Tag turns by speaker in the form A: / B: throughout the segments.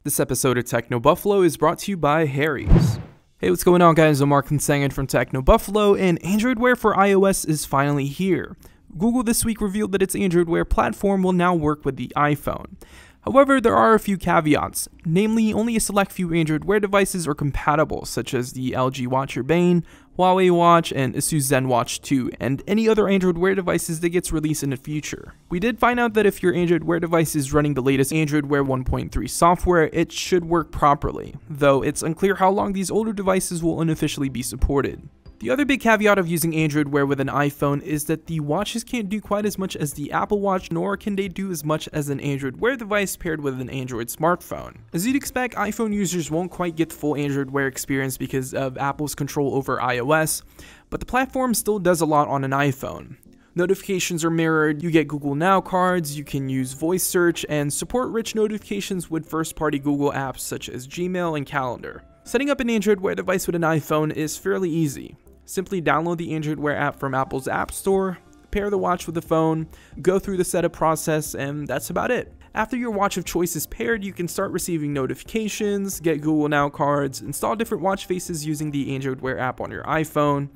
A: This episode of Techno Buffalo is brought to you by Harry's. Hey, what's going on guys? I'm Mark Sangan from Techno Buffalo, and Android Wear for iOS is finally here. Google this week revealed that its Android Wear platform will now work with the iPhone. However, there are a few caveats, namely only a select few Android Wear devices are compatible, such as the LG Watch Urbane, Huawei Watch, and Asus Zen Watch 2, and any other Android Wear devices that gets released in the future. We did find out that if your Android Wear device is running the latest Android Wear 1.3 software, it should work properly, though it's unclear how long these older devices will unofficially be supported. The other big caveat of using Android Wear with an iPhone is that the watches can't do quite as much as the Apple Watch, nor can they do as much as an Android Wear device paired with an Android smartphone. As you'd expect, iPhone users won't quite get the full Android Wear experience because of Apple's control over iOS, but the platform still does a lot on an iPhone. Notifications are mirrored, you get Google Now cards, you can use voice search, and support rich notifications with first-party Google apps such as Gmail and Calendar. Setting up an Android Wear device with an iPhone is fairly easy. Simply download the Android Wear app from Apple's App Store, pair the watch with the phone, go through the setup process, and that's about it. After your watch of choice is paired, you can start receiving notifications, get Google Now cards, install different watch faces using the Android Wear app on your iPhone,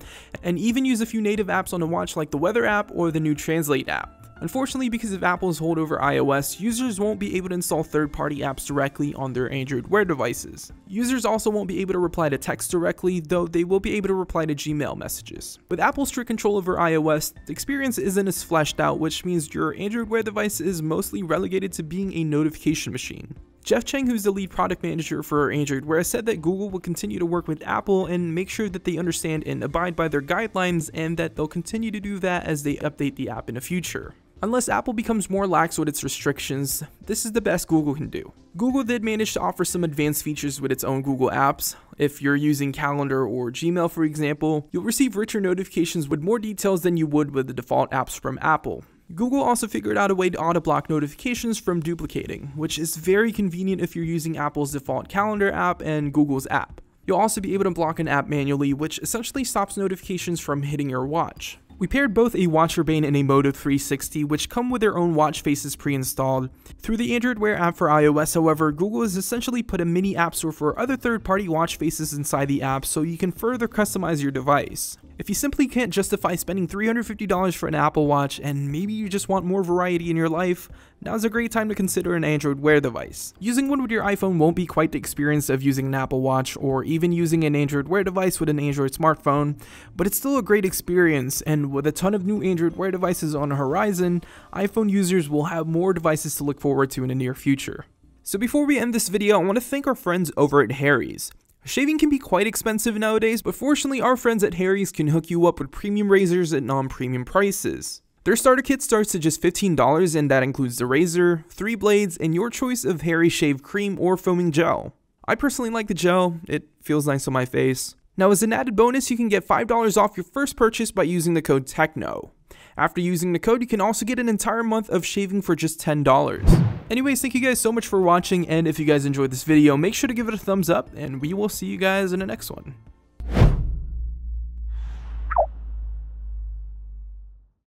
A: and even use a few native apps on the watch like the Weather app or the new Translate app. Unfortunately, because of Apple's hold over iOS, users won't be able to install third-party apps directly on their Android Wear devices. Users also won't be able to reply to text directly, though they will be able to reply to Gmail messages. With Apple's strict control over iOS, the experience isn't as fleshed out, which means your Android Wear device is mostly relegated to being a notification machine. Jeff Cheng, who's the lead product manager for Android Wear, said that Google will continue to work with Apple and make sure that they understand and abide by their guidelines, and that they'll continue to do that as they update the app in the future. Unless Apple becomes more lax with its restrictions, this is the best Google can do. Google did manage to offer some advanced features with its own Google apps. If you're using Calendar or Gmail, for example, you'll receive richer notifications with more details than you would with the default apps from Apple. Google also figured out a way to auto-block notifications from duplicating, which is very convenient if you're using Apple's default Calendar app and Google's app. You'll also be able to block an app manually, which essentially stops notifications from hitting your watch. We paired both a Watch Urbane and a Moto 360, which come with their own watch faces pre-installed. Through the Android Wear app for iOS, however, Google has essentially put a mini app store for other third-party watch faces inside the app so you can further customize your device. If you simply can't justify spending $350 for an Apple Watch, and maybe you just want more variety in your life, now's a great time to consider an Android Wear device. Using one with your iPhone won't be quite the experience of using an Apple Watch or even using an Android Wear device with an Android smartphone, but it's still a great experience, and with a ton of new Android Wear devices on the horizon, iPhone users will have more devices to look forward to in the near future. So before we end this video, I want to thank our friends over at Harry's. Shaving can be quite expensive nowadays, but fortunately our friends at Harry's can hook you up with premium razors at non-premium prices. Their starter kit starts at just $15, and that includes the razor, 3 blades, and your choice of Harry's shave cream or foaming gel. I personally like the gel, it feels nice on my face. Now as an added bonus, you can get $5 off your first purchase by using the code TECHNO. After using the code, you can also get an entire month of shaving for just $10. Anyways, thank you guys so much for watching, and if you guys enjoyed this video, make sure to give it a thumbs up, and we will see you guys in the next one.